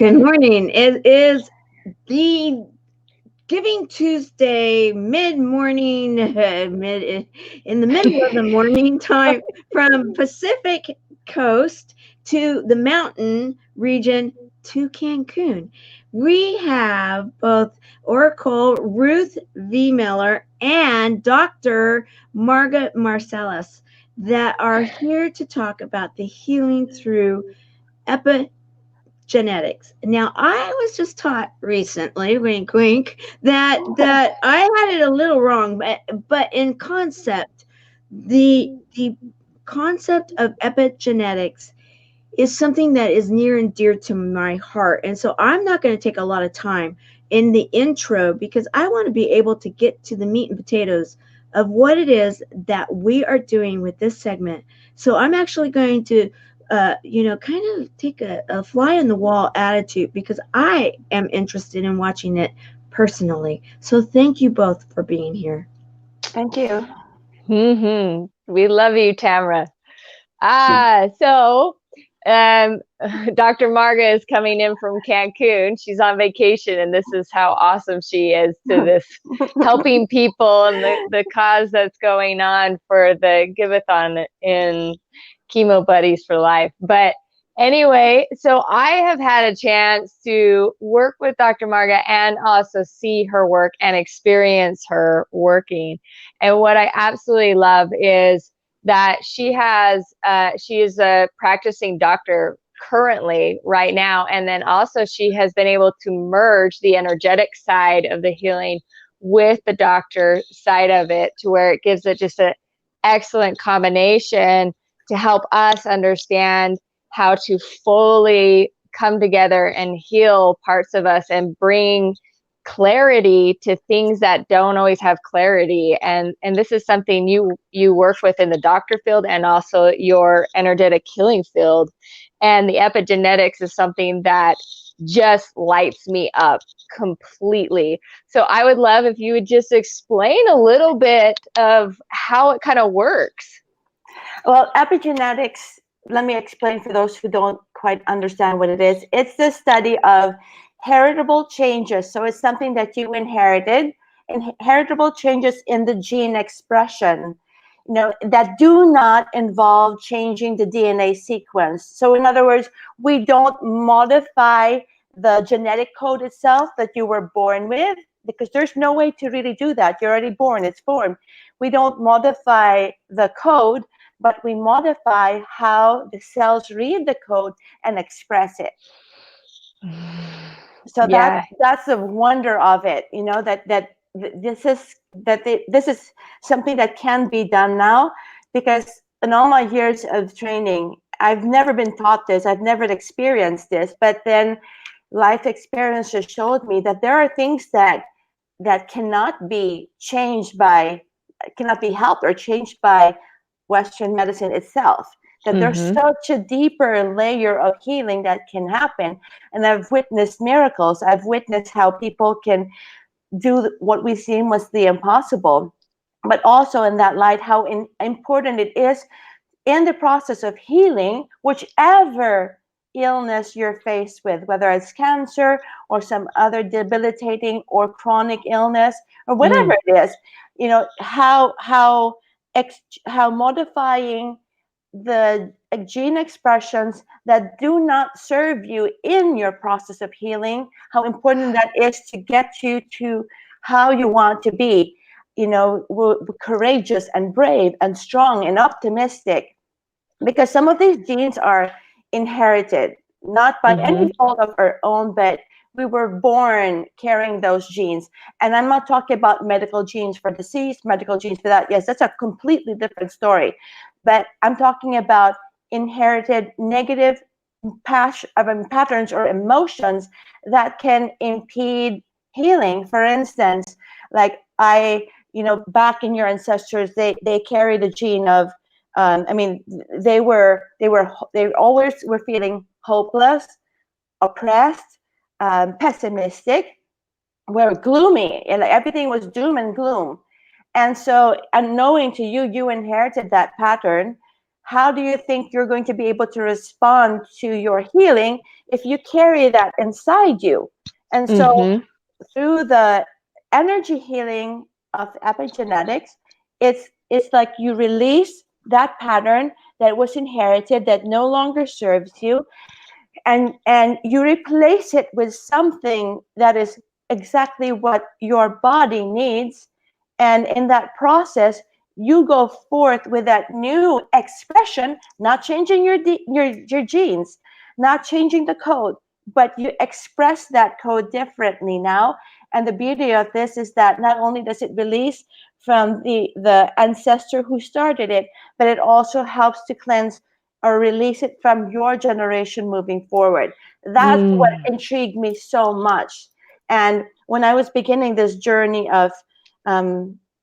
Good morning. It is the Giving Tuesday mid morning, mid in the middle of the morning time from Pacific Coast to the mountain region to Cancun. We have both Oracle Ruth V. Miller and Dr. Margaret Marcellus that are here to talk about the healing through genetics. Now, I was just taught recently, wink, wink, that I had it a little wrong, but in concept, the concept of epigenetics is something that is near and dear to my heart, and so I'm not going to take a lot of time in the intro because I want to be able to get to the meat and potatoes of what it is that we are doing with this segment. So I'm actually going to kind of take a fly on the wall attitude because I am interested in watching it personally. So thank you both for being here. Thank you. We love you, Tamara. So Dr. Marga is coming in from Cancun. She's on vacation, and this is how awesome she is to this helping people and the cause that's going on for the Giveathon in Chemo Buddies for Life. But anyway, so I have had a chance to work with Dr. Marga and also see her work and experience her working. And what I absolutely love is that she is a practicing doctor currently right now. And then also she has been able to merge the energetic side of the healing with the doctor side of it to where it gives it just an excellent combination to help us understand how to fully come together and heal parts of us and bring clarity to things that don't always have clarity. And this is something you work with in the doctor field and also your energetic healing field. And the epigenetics is something that just lights me up completely. So I would love if you would just explain a little bit of how it kind of works. Well, epigenetics, let me explain for those who don't quite understand what it is. It's the study of heritable changes. So it's something that you inherited, and heritable changes in the gene expression, that do not involve changing the DNA sequence. So in other words, we don't modify the genetic code itself that you were born with, because there's no way to really do that. You're already born, it's formed. We don't modify the code, but we modify how the cells read the code and express it. So that's the wonder of it, this is something that can be done now, because in all my years of training, I've never been taught this, I've never experienced this, but then life experience just showed me that there are things that cannot be helped or changed by Western medicine itself, that there's such a deeper layer of healing that can happen. And I've witnessed miracles. I've witnessed how people can do what we seem was the impossible, but also in that light, how important it is in the process of healing, whichever illness you're faced with, whether it's cancer or some other debilitating or chronic illness or whatever it is, how modifying the gene expressions that do not serve you in your process of healing, how important that is to get you to how you want to be, courageous and brave and strong and optimistic. Because some of these genes are inherited, not by any fault of our own, but we were born carrying those genes. And I'm not talking about medical genes for disease, medical genes for that. Yes, that's a completely different story. But I'm talking about inherited negative patterns or emotions that can impede healing. For instance, like back in your ancestors, they carry the gene of, they always were feeling hopeless, oppressed, pessimistic, were gloomy, and everything was doom and gloom. And so, unknowing to you, you inherited that pattern. how do you think you're going to be able to respond to your healing if you carry that inside you? And so through the energy healing of epigenetics, it's like you release that pattern that was inherited that no longer serves you, and you replace it with something that is exactly what your body needs. And in that process, you go forth with that new expression, not changing your genes, not changing the code, but you express that code differently now. And the beauty of this is that not only does it release from the ancestor who started it, but it also helps to cleanse or release it from your generation moving forward. That's what intrigued me so much. And when I was beginning this journey of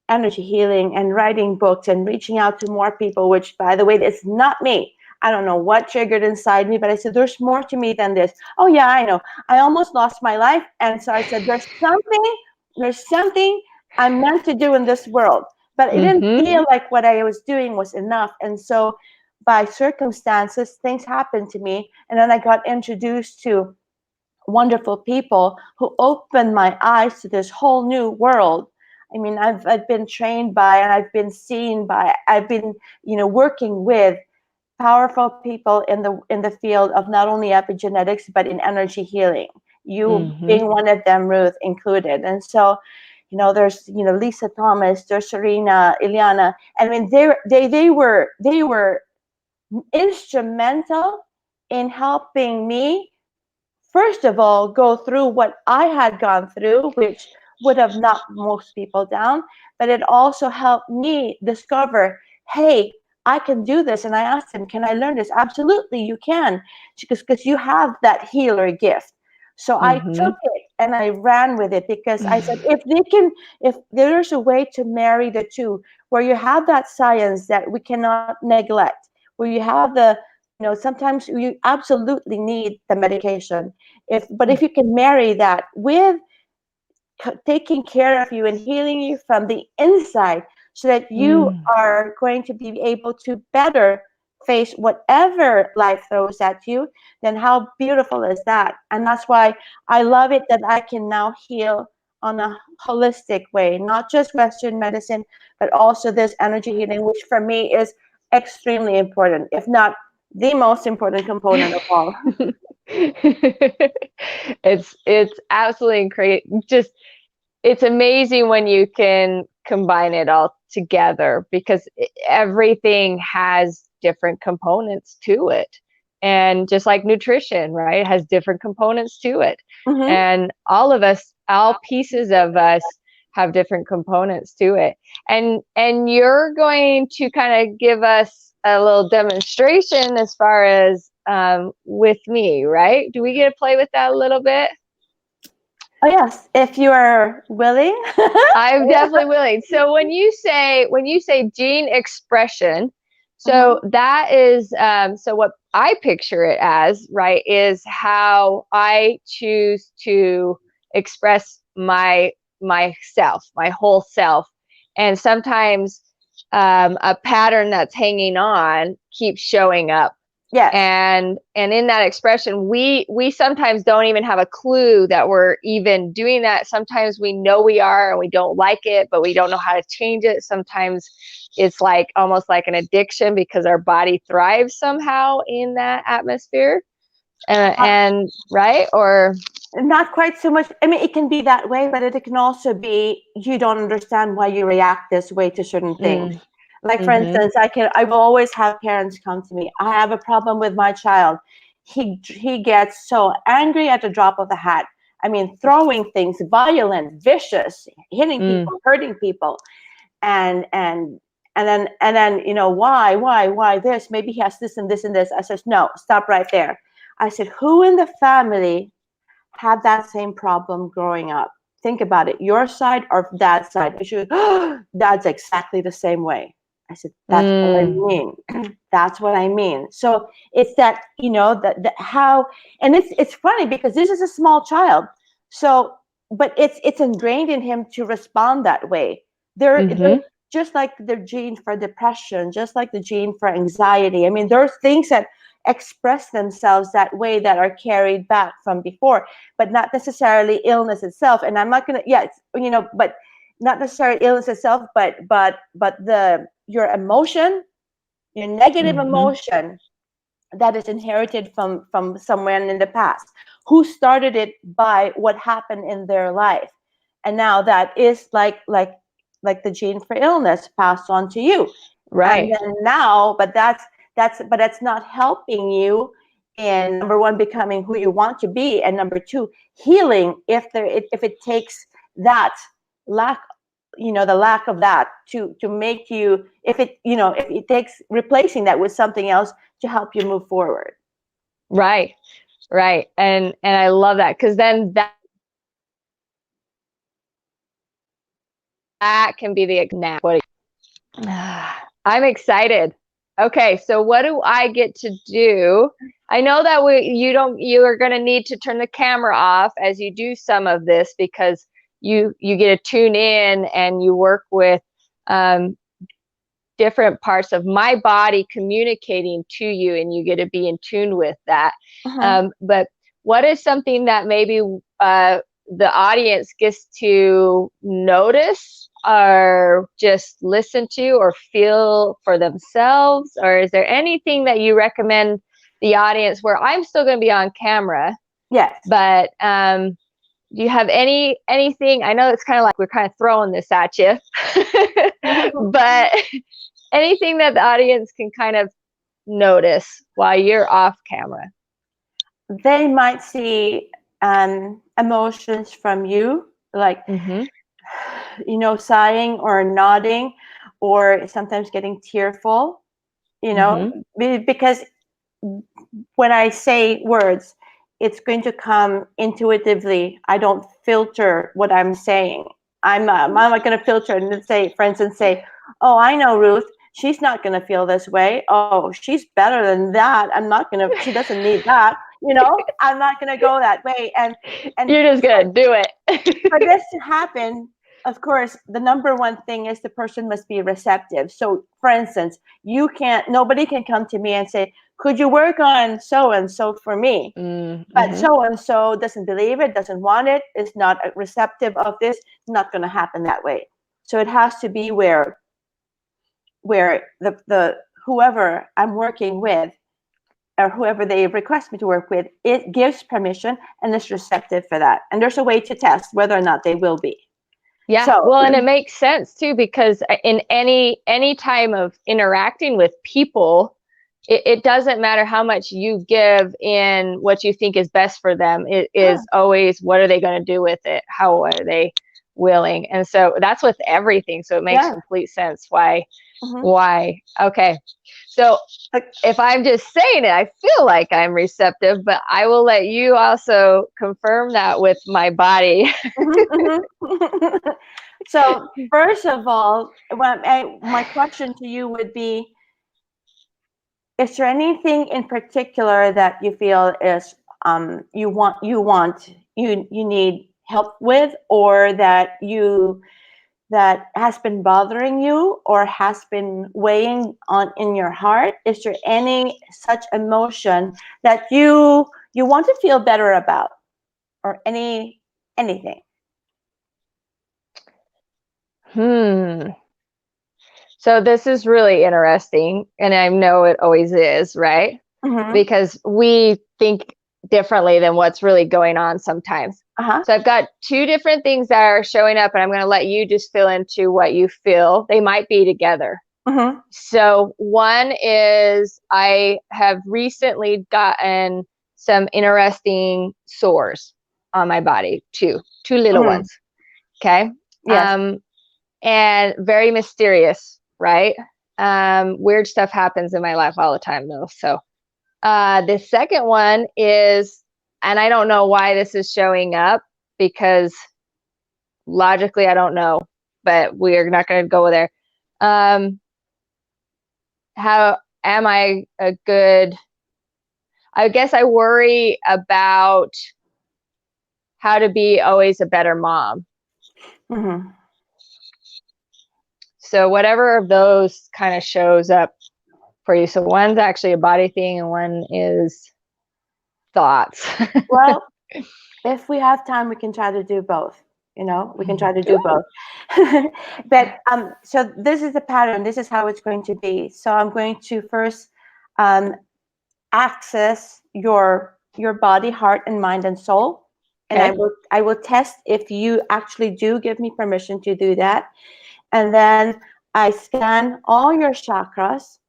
energy healing and writing books and reaching out to more people, which, by the way, it's not me. I don't know what triggered inside me, but I said, there's more to me than this. Oh, yeah, I know. I almost lost my life. And so I said, there's something I'm meant to do in this world. But it didn't feel like what I was doing was enough. And so by circumstances, things happened to me. And then I got introduced to wonderful people who opened my eyes to this whole new world. I mean, I've been trained by, and I've been seen by, I've been, working with powerful people in the field of not only epigenetics, but in energy healing. You being one of them, Ruth, included. And so, there's, Lisa Thomas, there's Serena, Ileana. I mean, they were instrumental in helping me, first of all, go through what I had gone through, which would have knocked most people down, but it also helped me discover, hey, I can do this. And I asked him, can I learn this? Absolutely, you can, because you have that healer gift. So I took it and I ran with it, because I said, if there's a way to marry the two, where you have that science that we cannot neglect, where you have sometimes you absolutely need the medication. But if you can marry that with taking care of you and healing you from the inside, so that you are going to be able to better face whatever life throws at you, then how beautiful is that? And that's why I love it that I can now heal on a holistic way, not just Western medicine, but also this energy healing, which for me is extremely important, if not the most important component of all. It's absolutely great. Just, it's amazing when you can combine it all together, because everything has different components to it. And just like nutrition, right, has different components to it. And all of us, all pieces of us, have different components to it. And you're going to kind of give us a little demonstration as far as with me, right? Do we get to play with that a little bit? Oh yes, if you are willing. I'm definitely willing. So when you say gene expression, so that is so what I picture it as, right, is how I choose to express myself, my whole self. And sometimes a pattern that's hanging on keeps showing up. Yes. And in that expression, we sometimes don't even have a clue that we're even doing that. Sometimes we know we are and we don't like it, but we don't know how to change it. Sometimes it's like almost like an addiction, because our body thrives somehow in that atmosphere. And right? Or not quite so much. I mean, it can be that way, but it can also be you don't understand why you react this way to certain things. Like, for instance, I will always have parents come to me. I have a problem with my child. He gets so angry at the drop of a hat. I mean, throwing things, violent, vicious, hitting people, hurting people, and then why this? Maybe he has this and this and this. I says, no, stop right there. I said, who in the family had that same problem growing up? Think about it, your side or dad's side. And she goes, oh, dad's exactly the same way. I said, that's what I mean. That's what I mean. So it's that, that how, and it's funny because this is a small child. So, but it's ingrained in him to respond that way. There just like the gene for depression, just like the gene for anxiety. I mean, there's things that express themselves that way that are carried back from before, but not necessarily illness itself. And I'm not gonna, yeah, it's, you know, but not necessarily illness itself, but your emotion, your negative emotion that is inherited from somewhere in the past. Who started it by what happened in their life, and now that is like the gene for illness passed on to you, Right. and then now, but that's not helping you in, number one, becoming who you want to be, and number two, healing, if it takes that lack, the lack of that to make you, if it takes replacing that with something else to help you move forward. Right. Right. And I love that, because then that can be the exact. I'm excited. Okay, so what do I get to do? I know that you are going to need to turn the camera off as you do some of this, because you get to tune in and you work with different parts of my body communicating to you, and you get to be in tune with that. But what is something that maybe the audience gets to notice or just listen to or feel for themselves? Or is there anything that you recommend the audience, where I'm still going to be on camera? Yes. But do you have anything? I know it's kind of like we're kind of throwing this at you, but anything that the audience can kind of notice while you're off camera? They might see emotions from you, like sighing or nodding, or sometimes getting tearful, because when I say words, it's going to come intuitively. I don't filter what I'm saying. I'm not going to filter and say, for instance, oh, I know Ruth, she's not going to feel this way. Oh, she's better than that. She doesn't need that. I'm not going to go that way. And you're just going to do it. For this to happen, of course, the number one thing is the person must be receptive. So, for instance, nobody can come to me and say, could you work on so-and-so for me? But so-and-so doesn't believe it, doesn't want it, is not receptive of this. It's not going to happen that way. So it has to be where the whoever I'm working with, or whoever they request me to work with, it gives permission and is receptive for that. And there's a way to test whether or not they will be. Yeah. So, well, and it makes sense too, because in any time of interacting with people, it doesn't matter how much you give in what you think is best for them. It is always, what are they going to do with it? How are they willing? And so that's with everything. So it makes complete sense why. Okay. So if I'm just saying it, I feel like I'm receptive, but I will let you also confirm that with my body. So first of all, my question to you would be, is there anything in particular that you feel is you need help with, or that has been bothering you or has been weighing on in your heart? Is there any such emotion that you want to feel better about, or anything? So this is really interesting, and I know it always is, right? Because we think differently than what's really going on sometimes. So I've got two different things that are showing up, and I'm going to let you just fill into what you feel. They might be together. So one is, I have recently gotten some interesting sores on my body, two little ones. Okay. Yes. And very mysterious, right? Weird stuff happens in my life all the time, though. So the second one is, and I don't know why this is showing up, because logically I don't know, but we're not going to go there. How am I I guess I worry about how to be always a better mom. So whatever of those kind of shows up for you. So one's actually a body thing and one is thoughts. Well, if we have time, we can try to do both. We can try to do both. But so this is the pattern. This is how it's going to be. So I'm going to first access your body, heart, and mind and soul. And I will test if you actually do give me permission to do that. And then I scan all your chakras.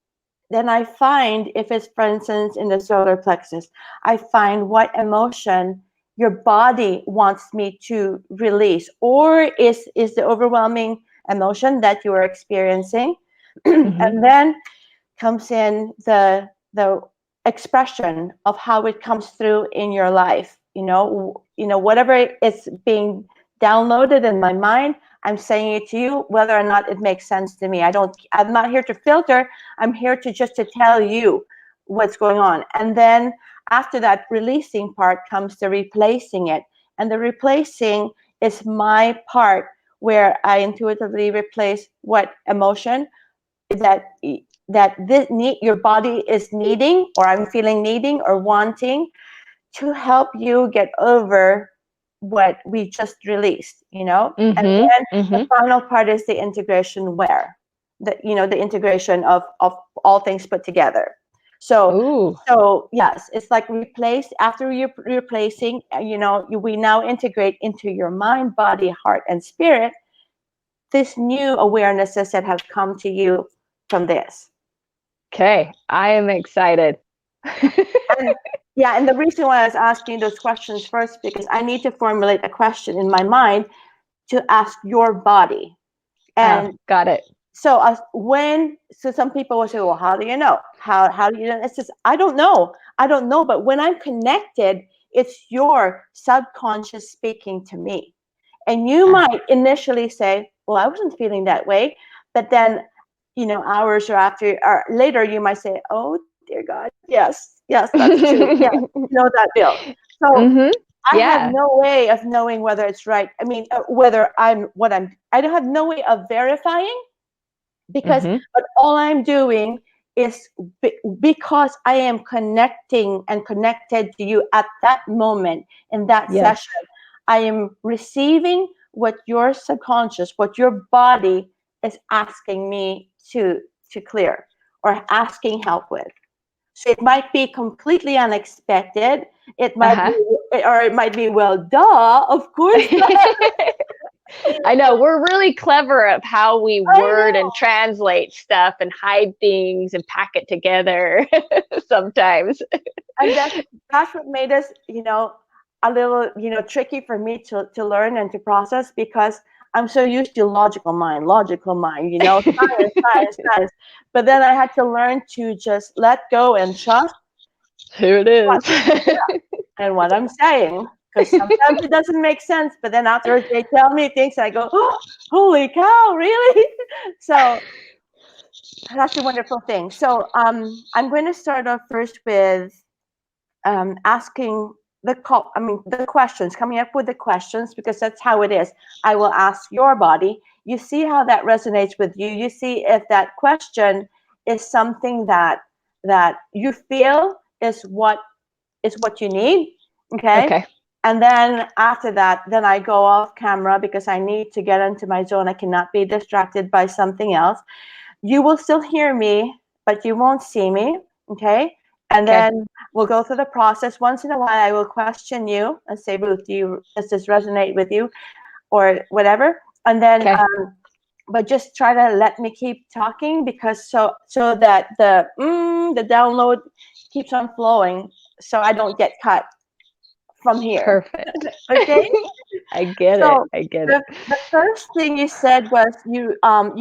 Then I find, if it's, for instance, in the solar plexus, I find what emotion your body wants me to release, or is the overwhelming emotion that you are experiencing. And then comes in the expression of how it comes through in your life. Whatever is being downloaded in my mind, I'm saying it to you, whether or not it makes sense to me. I'm not here to filter. I'm here to just to tell you what's going on. And then after that releasing part comes the replacing it. And the replacing is my part where I intuitively replace what emotion that your body is needing, or I'm feeling needing or wanting, to help you get over what we just released, And then the final part is the integration, where the integration of all things put together. So yes, it's like replace. After you're replacing, we now integrate into your mind, body, heart, and spirit this new awarenesses that have come to you from this. Okay, I am excited. And the reason why I was asking those questions first, because I need to formulate a question in my mind to ask your body. And got it. So some people will say, well, how do you know? How do you know? It's just, I don't know. But when I'm connected, it's your subconscious speaking to me. And you might initially say, well, I wasn't feeling that way. But then, hours or later, you might say, oh, dear God, yes, that's true. Yeah, that Bill. So I have no way of knowing whether it's right. I mean, whether I don't have no way of verifying, because but all I'm doing is because I am connecting and connected to you at that moment in that session. I am receiving what your subconscious, what your body is asking me to clear or asking help with. So it might be completely unexpected. It might be, or it might be, well, duh, of course. I know, we're really clever at how we word and translate stuff and hide things and pack it together sometimes. And that's what made us, a little, tricky for me to learn and to process, because I'm so used to logical mind, science. But then I had to learn to just let go and trust. Here it is. And what I'm saying. Because sometimes it doesn't make sense, but then afterwards they tell me things and I go, oh, holy cow, really? So that's a wonderful thing. So I'm going to start off first with asking the questions, coming up with the questions, because that's how it is. I will ask your body. You see how that resonates with you. You see if that question is something that you feel is what you need. Okay. And then after that, then I go off camera because I need to get into my zone. I cannot be distracted by something else. You will still hear me, but you won't see me. Okay. And then we'll go through the process. Once in a while, I will question you and say, Ruth, does this resonate with you, or whatever? And then, but just try to let me keep talking, because so that the download keeps on flowing, so I don't get cut from here. Perfect. Okay. I get it. The first thing you said was you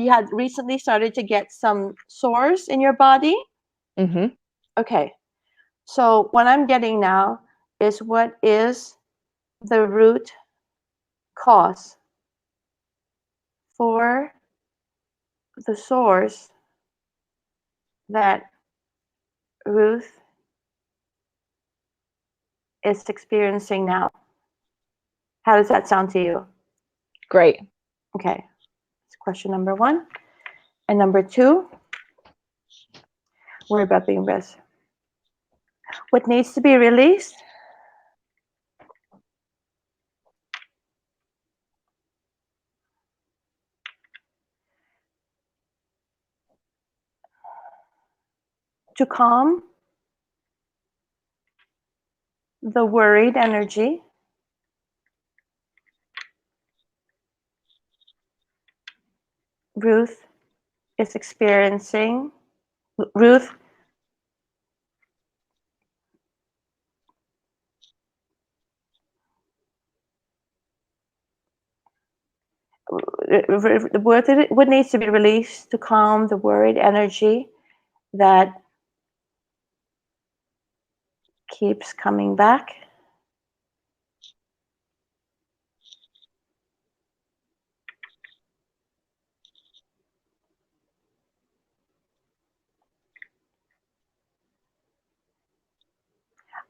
had recently started to get some sores in your body. Okay. So what I'm getting now is, what is the root cause for the sores that Ruth is experiencing now? How does that sound to you? Great. Okay. That's question number one. And number 2, worry about being best. What needs to be released? To calm the worried energy Ruth is experiencing. Ruth what needs to be released to calm the worried energy that keeps coming back?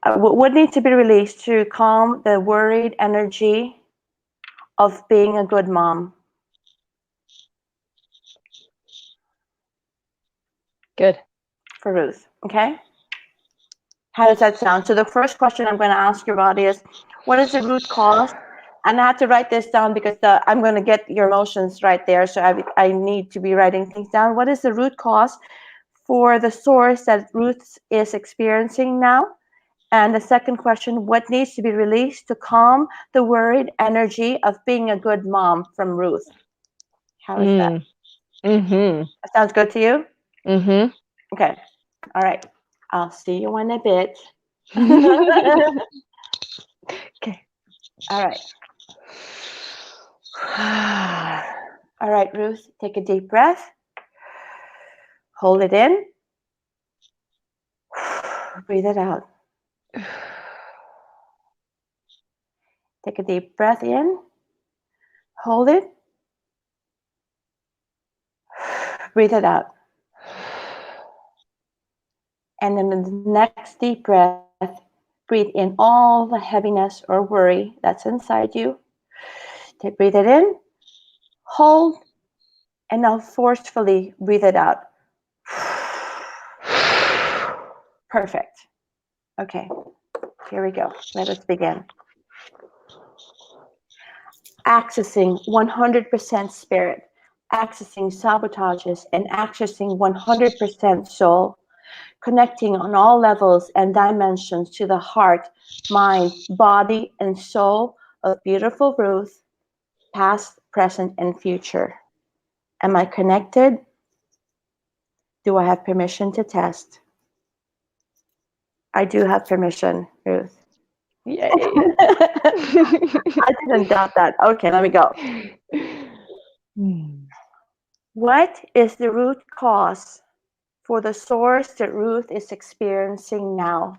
What needs to be released to calm the worried energy of being a good mom? Good. For Ruth, okay? How does that sound? So the first question I'm going to ask your body is, what is the root cause? And I have to write this down because I'm going to get your emotions right there. So I need to be writing things down. What is the root cause for the source that Ruth is experiencing now? And the second question, what needs to be released to calm the worried energy of being a good mom from Ruth? How is that? Mm-hmm. That sounds good to you? Mm-hmm. Okay. All right. I'll see you in a bit. Okay. All right. All right, Ruth, take a deep breath. Hold it in. Breathe it out. Take a deep breath in. Hold it. Breathe it out. And then in the next deep breath, breathe in all the heaviness or worry that's inside you. Breathe it in. Hold. And now forcefully breathe it out. Perfect. Okay, here we go. Let us begin. Accessing 100% spirit, accessing sabotages, and accessing 100% soul, connecting on all levels and dimensions to the heart, mind, body, and soul of beautiful Ruth, past, present, and future. Am I connected? Do I have permission to test? I do have permission, Ruth. Yay. I didn't doubt that. Okay, let me go. What is the root cause for the source that Ruth is experiencing now?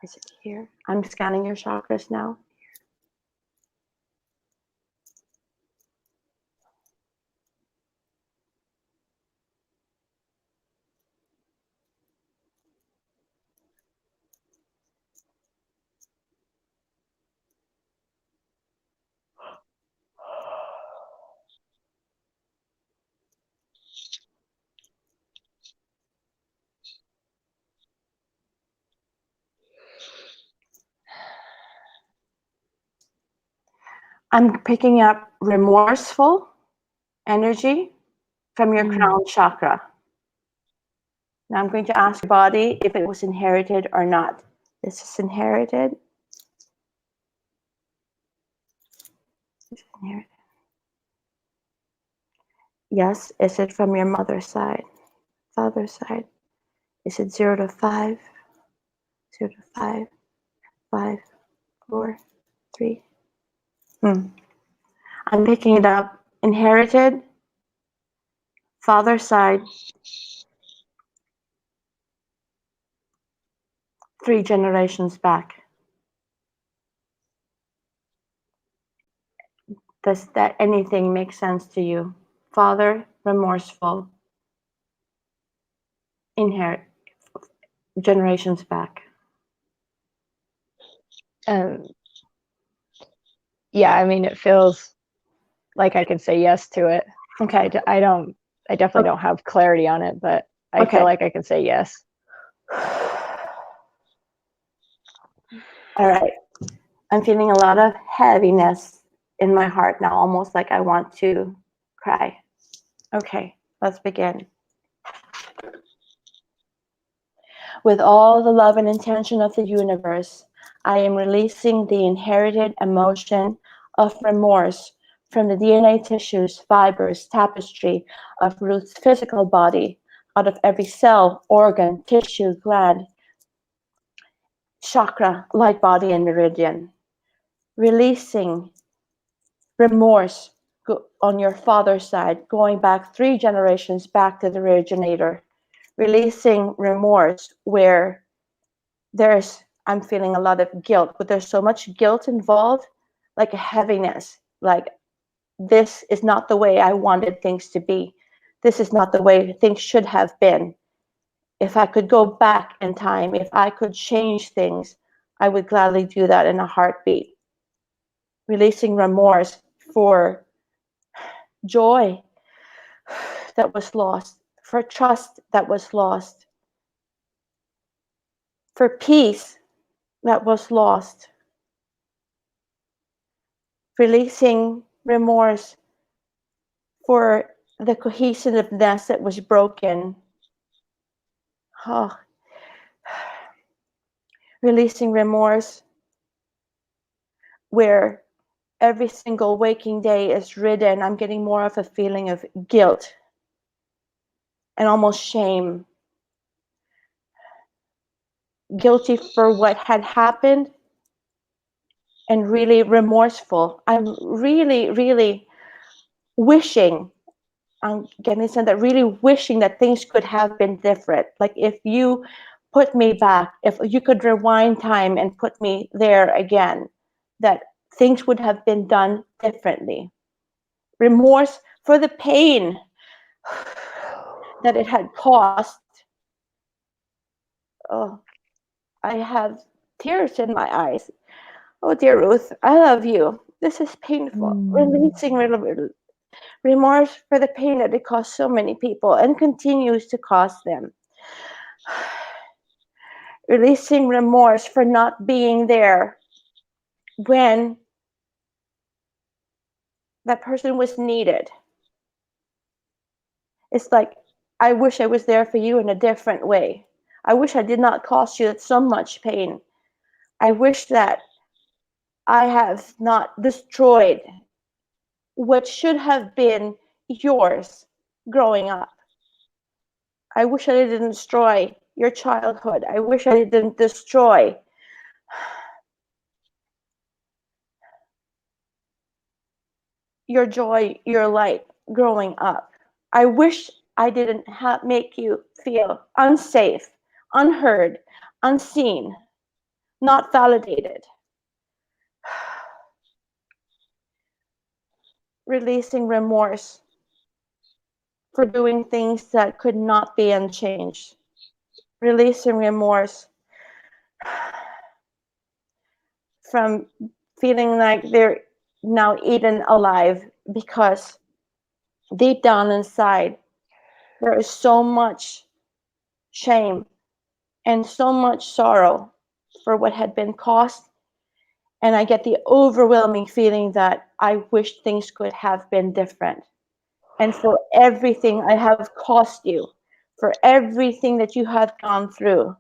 Is it here? I'm scanning your chakras now. I'm picking up remorseful energy from your crown chakra. Now I'm going to ask your body if it was inherited or not. This is inherited. Inherited. Yes. Is it from your mother's side? Father's side? Is it 0 to 5? 0 to 5? 5, 4, 3. I'm picking it up. Inherited. Father's side. 3 generations back. Does that anything make sense to you? Father, remorseful. Inherit. Generations back. Yeah, I mean, it feels like I can say yes to it. Okay. I definitely don't have clarity on it, but I Okay. feel like I can say yes. All right. I'm feeling a lot of heaviness in my heart now, almost like I want to cry. Okay, let's begin. With all the love and intention of the universe, I am releasing the inherited emotion of remorse from the DNA tissues, fibers, tapestry of Ruth's physical body, out of every cell, organ, tissue, gland, chakra, light body, and meridian. Releasing remorse on your father's side, going back 3 generations back to the originator. Releasing remorse where I'm feeling a lot of guilt, but there's so much guilt involved, like a heaviness, like this is not the way I wanted things to be. This is not the way things should have been. If I could go back in time, if I could change things, I would gladly do that in a heartbeat. Releasing remorse for joy that was lost, for trust that was lost, for peace that was lost. Releasing remorse for the cohesiveness that was broken. Oh. Releasing remorse where every single waking day is ridden. I'm getting more of a feeling of guilt and almost shame. Guilty for what had happened and really remorseful. I'm really, really wishing, I'm getting the sense that really wishing that things could have been different. Like if you put me back, if you could rewind time and put me there again, that things would have been done differently. Remorse for the pain that it had caused. Oh, I have tears in my eyes. Oh, dear Ruth, I love you. This is painful. Releasing remorse for the pain that it caused so many people and continues to cause them. Releasing remorse for not being there when that person was needed. It's like, I wish I was there for you in a different way. I wish I did not cause you so much pain. I wish that I have not destroyed what should have been yours growing up. I wish I didn't destroy your childhood. I wish I didn't destroy your joy, your light growing up. I wish I didn't make you feel unsafe, unheard, unseen, not validated. Releasing remorse for doing things that could not be unchanged. Releasing remorse from feeling like they're now eaten alive because deep down inside there is so much shame and so much sorrow for what had been caused. And I get the overwhelming feeling that I wish things could have been different. And for everything I have caused you, for everything that you have gone through,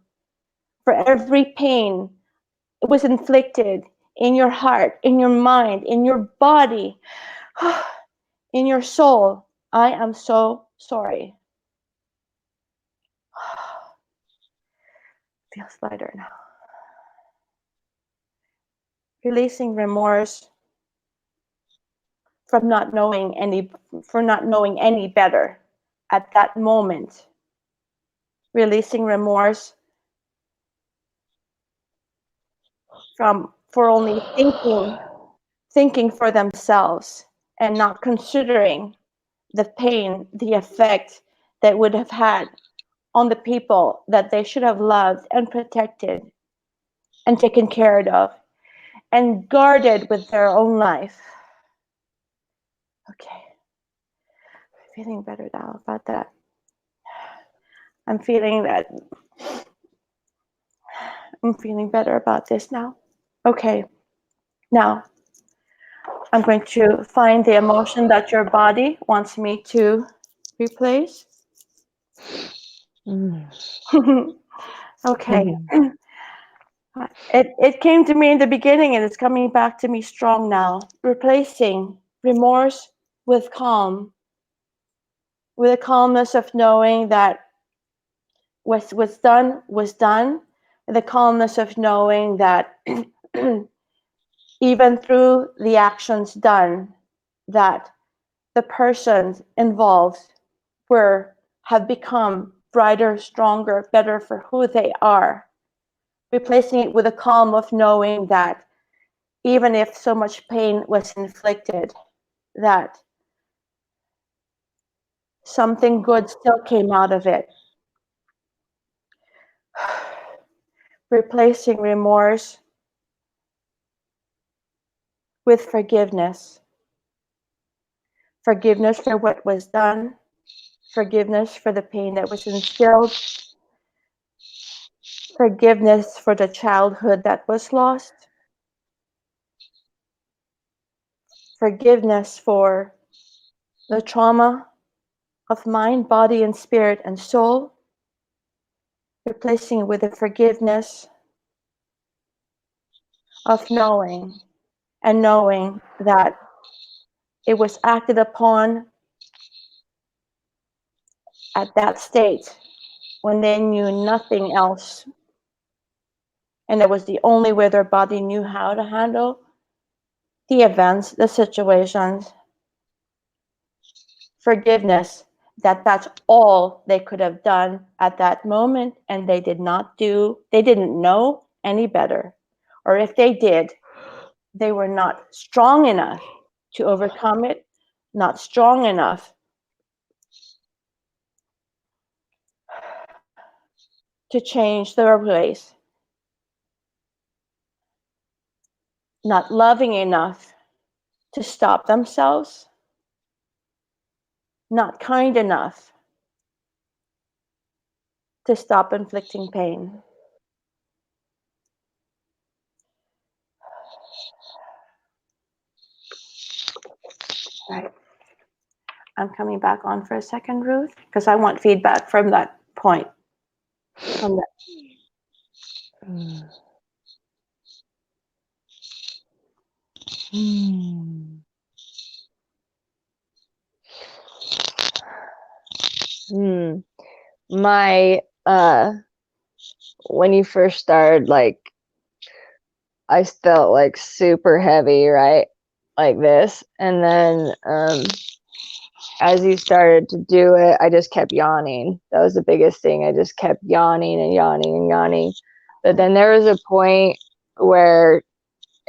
for every pain it was inflicted in your heart, in your mind, in your body, in your soul, I am so sorry. Feels lighter now. Releasing remorse from not knowing any better at that moment. Releasing remorse for only thinking for themselves and not considering the pain, the effect that would have had on the people that they should have loved and protected and taken care of and guarded with their own life. Okay. Feeling better now about that. I'm feeling better about this now. Okay. Now, I'm going to find the emotion that your body wants me to replace. Okay. It came to me in the beginning and it's coming back to me strong now. Replacing remorse with calm, with a calmness of knowing that what's done was done, and the calmness of knowing that even through the actions done, that the persons involved have become brighter, stronger, better for who they are. Replacing it with a calm of knowing that even if so much pain was inflicted, that something good still came out of it. Replacing remorse with forgiveness. Forgiveness for what was done, forgiveness for the pain that was instilled, forgiveness for the childhood that was lost, forgiveness for the trauma of mind, body, and spirit and soul, replacing it with the forgiveness of knowing that it was acted upon at that state when they knew nothing else. And it was the only way their body knew how to handle the events, the situations. Forgiveness, that's all they could have done at that moment, and they didn't know any better. Or if they did, they were not strong enough to overcome it, not strong enough to change their ways, not loving enough to stop themselves, not kind enough to stop inflicting pain. Right. I'm coming back on for a second, Ruth, because I want feedback from that point. From that. My when you first started, like I felt like super heavy, right? Like this. And then as you started to do it, I just kept yawning. That was the biggest thing. I just kept yawning and yawning and yawning. But then there was a point where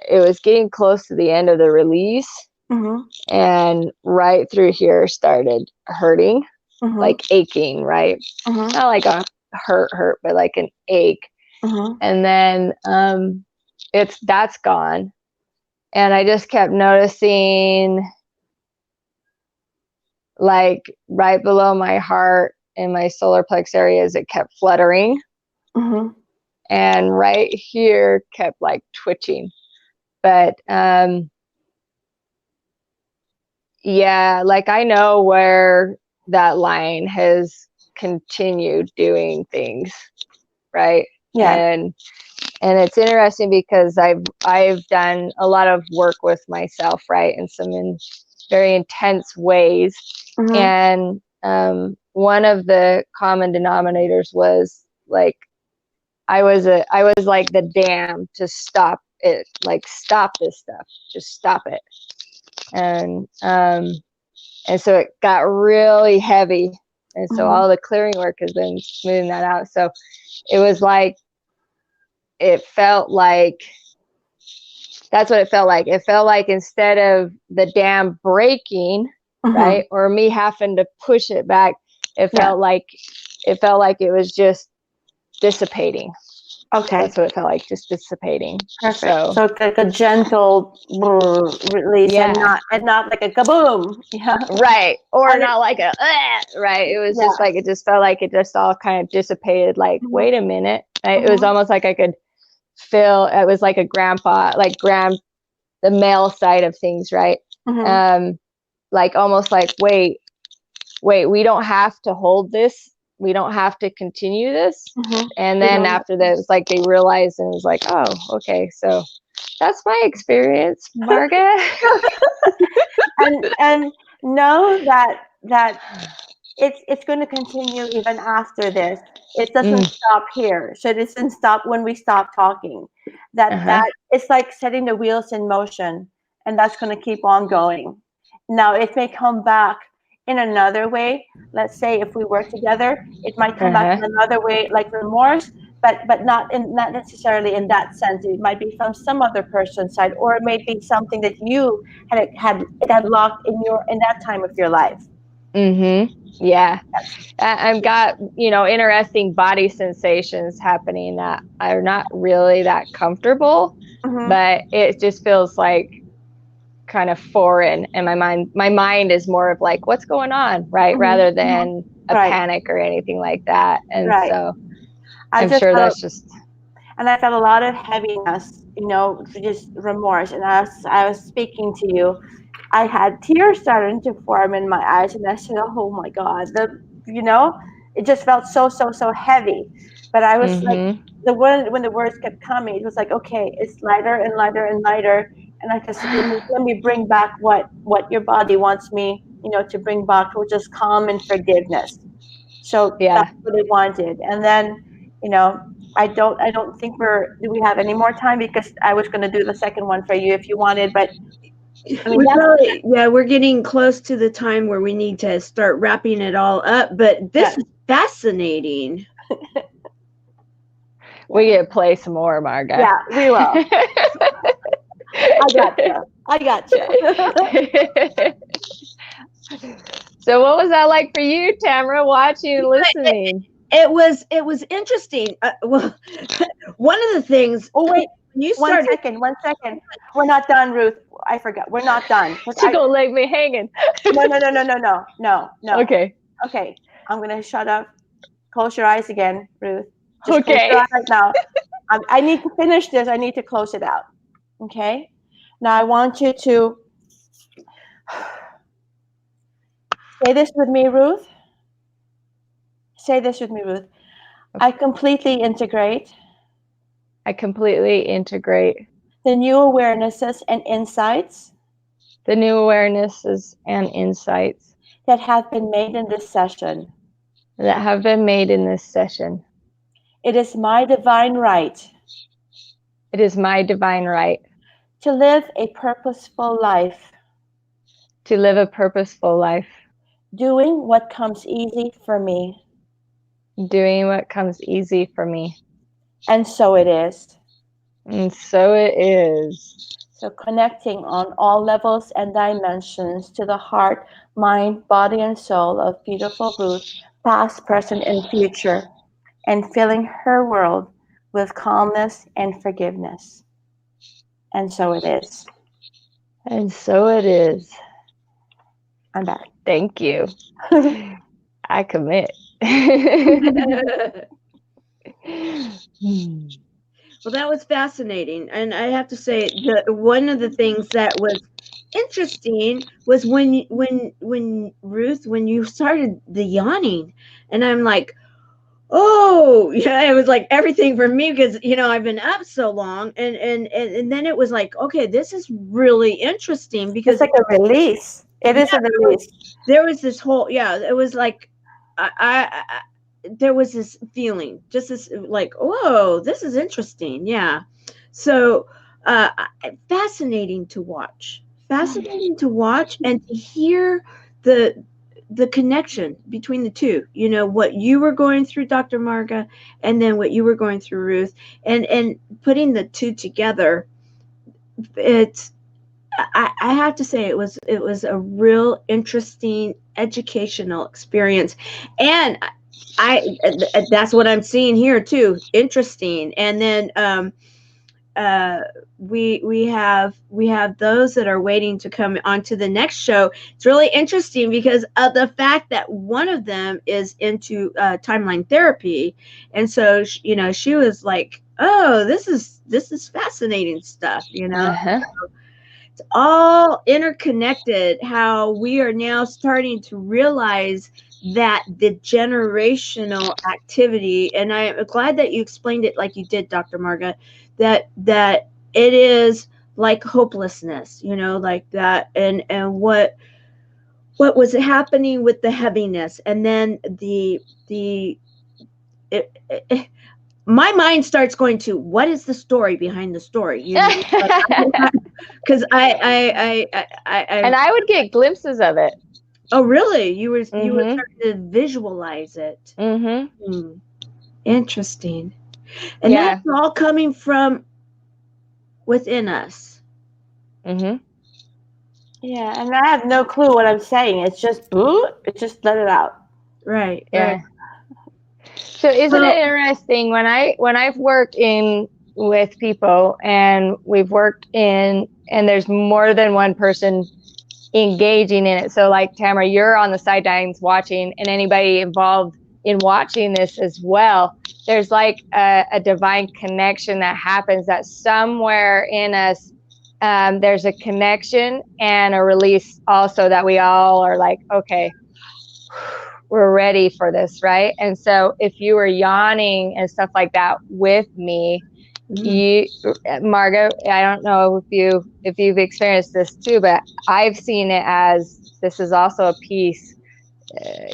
it was getting close to the end of the release. Mm-hmm. And right through here started hurting, mm-hmm. like aching, right? Mm-hmm. Not like a hurt, but like an ache. Mm-hmm. And then that's gone. And I just kept noticing, like right below my heart in my solar plex areas, it kept fluttering. Mm-hmm. And right here kept like twitching. But yeah, like I know where that line has continued doing things, right? Yeah. And it's interesting because I've done a lot of work with myself, right, in some very intense ways. Mm-hmm. And one of the common denominators was like I was like the dam to stop it, like stop this stuff, just stop it. And so it got really heavy, and so mm-hmm. all the clearing work has been smoothing that out. So it was like, it felt like, that's what it felt like. It felt like instead of the dam breaking, mm-hmm. right, or me having to push it back, it felt like it was just dissipating. Okay. That's what it felt like, just dissipating. Perfect. So it's like a gentle release, Yeah. and not like a kaboom. Yeah. Right. Or And not like a, right. It was just like, it just felt like it just all kind of dissipated. Like, wait a minute. It was almost like I could feel, it was like a grandpa, like the male side of things, right? Like almost like, wait, we don't have to hold this. We don't have to continue this. And then after that, it was like they realized, and it was like, oh, okay. So that's my experience, Marga. and know that it's going to continue even after this. It doesn't stop here. So it doesn't stop when we stop talking. That it's like setting the wheels in motion, and that's going to keep on going. Now it may come back in another way. Let's say if we work together, it might come back in another way, like remorse, but not necessarily in that sense. It might be from some other person's side, or it may be something that you had locked in that time of your life. Yeah. I've got, interesting body sensations happening that are not really that comfortable, but it just feels like kind of foreign. And my mind is more of like, what's going on, right? Rather than a panic or anything like that. And so I'm sure that's just. And I felt a lot of heaviness, just remorse. And as I was speaking to you, I had tears starting to form in my eyes, and I said, "Oh my God!" It just felt so heavy. But I was like, when the words kept coming, it was like, okay, it's lighter and lighter and lighter, and I just let me bring back what your body wants me, to bring back, which is calm and forgiveness. So that's what I wanted, and then, I don't think do we have any more time, because I was going to do the second one for you if you wanted, but. I mean, we're getting close to the time where we need to start wrapping it all up, but this is fascinating. We get to play some more, Marga. Yeah, we will. I got you. So what was that like for you, Tamara, watching and listening? It was interesting. Well, one of the things. Oh, wait. One second. We're not done, Ruth. I forgot. We're not done. She's gonna leave me hanging. No. Okay. Okay. I'm gonna shut up. Close your eyes again, Ruth. Just close your eyes now. I need to finish this. I need to close it out. Okay. Now I want you to say this with me, Ruth. Say this with me, Ruth. I completely integrate. I completely integrate the new awarenesses and insights. The new awarenesses and insights that have been made in this session. It is my divine right. It is my divine right. To live a purposeful life. To live a purposeful life. Doing what comes easy for me. Doing what comes easy for me. And so it is. And so it is. So connecting on all levels and dimensions to the heart, mind, body, and soul of beautiful Ruth, past, present, and future, and filling her world with calmness and forgiveness. And so it is. And so it is. I'm back. Thank you. I commit. Well, that was fascinating. And I have to say that one of the things that was interesting was when Ruth, when you started the yawning, and I'm like, oh, yeah, it was like everything for me, because I've been up so long, and then it was like, okay, this is really interesting, because it's like a release. It is a release. There was this whole, it was like I there was this feeling, just this like, whoa, this is interesting. Yeah. So fascinating to watch and to hear the connection between the two, what you were going through, Dr. Marga, and then what you were going through, Ruth, and putting the two together. I have to say it was a real interesting educational experience. And That's what I'm seeing here too. Interesting. And then uh, we have those that are waiting to come onto the next show. It's really interesting because of the fact that one of them is into timeline therapy, and so she was like, "Oh, this is fascinating stuff," Uh-huh. It's all interconnected. How we are now starting to realize that the generational activity, and I'm glad that you explained it like you did, Dr. Marga, that it is like hopelessness, like that, and what was happening with the heaviness, and then it, my mind starts going to what is the story behind the story, because And I would get glimpses of it. oh really, you were Mm-hmm. starting to visualize it. Mm-hmm. Interesting. And Yeah. that's all coming from within us. Mm-hmm. Yeah, and I have no clue what I'm saying. It's just boo. It just let it out. Right. Yeah. So isn't it Well, interesting when I've worked in with people and we've worked in and there's more than one person engaging in it. So like Tamara, you're on the sidelines watching, and anybody involved in watching this as well. There's like a divine connection that happens, that somewhere in us there's a connection and a release also, that we all are like, okay, we're ready for this, right? And so if you were yawning and stuff like that with me, you, Margo, I don't know if you've experienced this too, but I've seen it as this is also a piece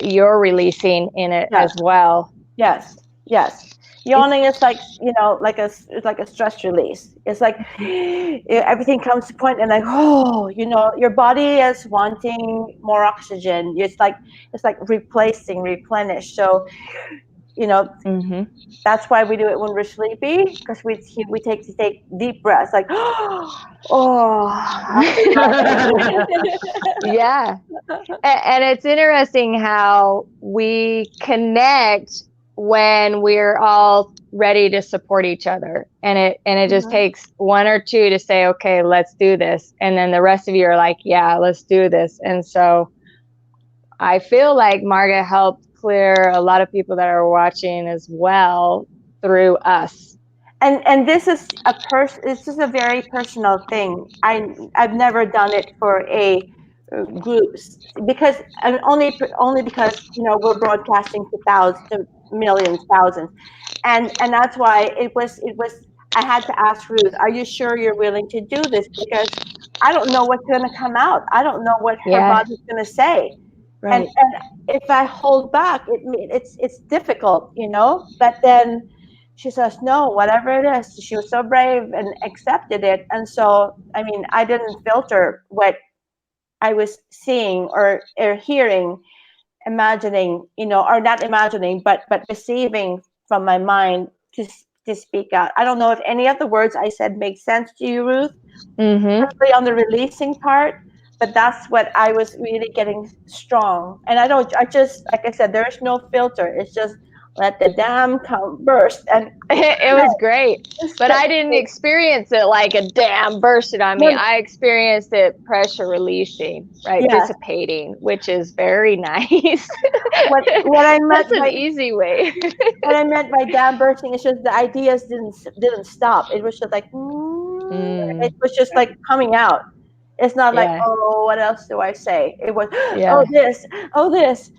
you're releasing in it Yes, as well. yes, yes. Yawning is like, it's like a stress release. It's like everything comes to point and like, oh, your body is wanting more oxygen. It's like replacing, replenish. So, Mm-hmm. that's why we do it when we're sleepy, because we take deep breaths, like, oh, after that. Yeah. And it's interesting how we connect when we're all ready to support each other. And it just takes one or two to say, okay, let's do this. And then the rest of you are like, yeah, let's do this. And so I feel like Marga helped clear a lot of people that are watching as well through us. And this is a very personal thing. I've never done it for a groups, because and only because we're broadcasting to thousands, to millions, thousands, and that's why it was I had to ask Ruth, are you sure you're willing to do this? Because I don't know what's going to come out. I don't know what her Yeah. body's going to say. right. And if I hold back, it's difficult, but then she says no, whatever it is. She was so brave and accepted it. And so, I mean, I didn't filter what I was seeing or hearing, imagining, or not imagining, but receiving from my mind to speak out. I don't know if any of the words I said make sense to you, Ruth, Mm-hmm. especially on the releasing part, but that's what I was really getting strong. And I just, like I said, there's no filter. It's just let the dam come burst. And It was great, but I didn't experience it like a dam bursted on me. I experienced it pressure releasing, right? yes, Dissipating, which is very nice. what I meant That's an by easy way. what I meant by dam bursting is just the ideas didn't stop. It was just like it was just like coming out. It's not like, Yeah. oh, what else do I say? It was, Yeah. oh, this,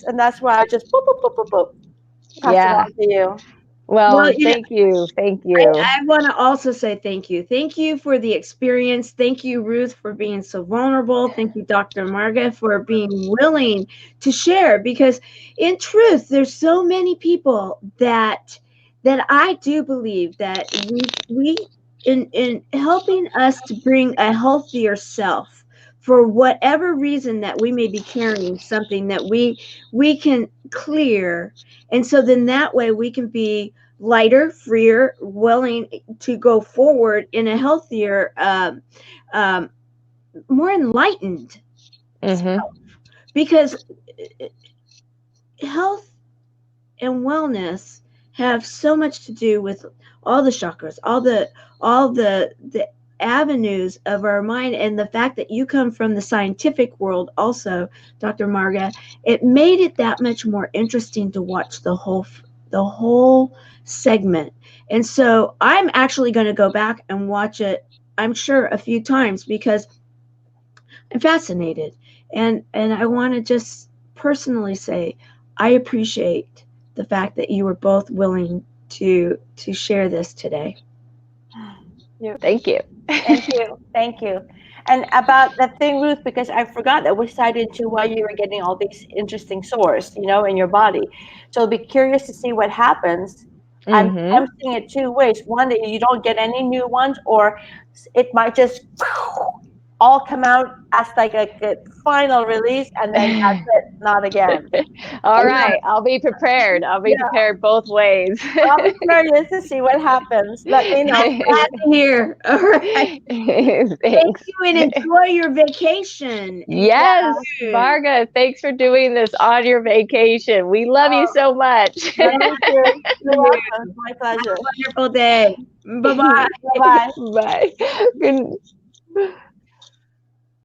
and that's why I just boop boop boop boop boop pass it Yeah. on to you. Well, Well, thank you. Thank you. I want to also say thank you. Thank you for the experience. Thank you, Ruth, for being so vulnerable. Thank you, Dr. Marga, for being willing to share. Because in truth, there's so many people that I do believe that we in helping us to bring a healthier self, for whatever reason that we may be carrying something that we can clear, and so then that way we can be lighter, freer, willing to go forward in a healthier, um, more enlightened Mm-hmm. self. Because health and wellness have so much to do with all the chakras, all the avenues of our mind, and the fact that you come from the scientific world also, Dr. Marga, it made it that much more interesting to watch the whole segment. And so I'm actually going to go back and watch it, I'm sure, a few times, because I'm fascinated. And I want to just personally say I appreciate the fact that you were both willing to share this today. Thank you. Thank you. Thank you. And about that thing, Ruth, because I forgot that was tied into why you were getting all these interesting sores, in your body. So I'll be curious to see what happens. I'm seeing it two ways. One, that you don't get any new ones, or it might just all come out as like a final release, and then that's it, not again. All right, I'll be prepared. I'll be prepared both ways. I'll be curious to see what happens. Let me know. Glad to hear. All right. Thank Thanks. you, and enjoy your vacation. Yes, Marga, thanks for doing this on your vacation. We love you so much. Thank you. You're welcome. My pleasure. Have a wonderful day. Bye-bye. Bye-bye. Bye. Good.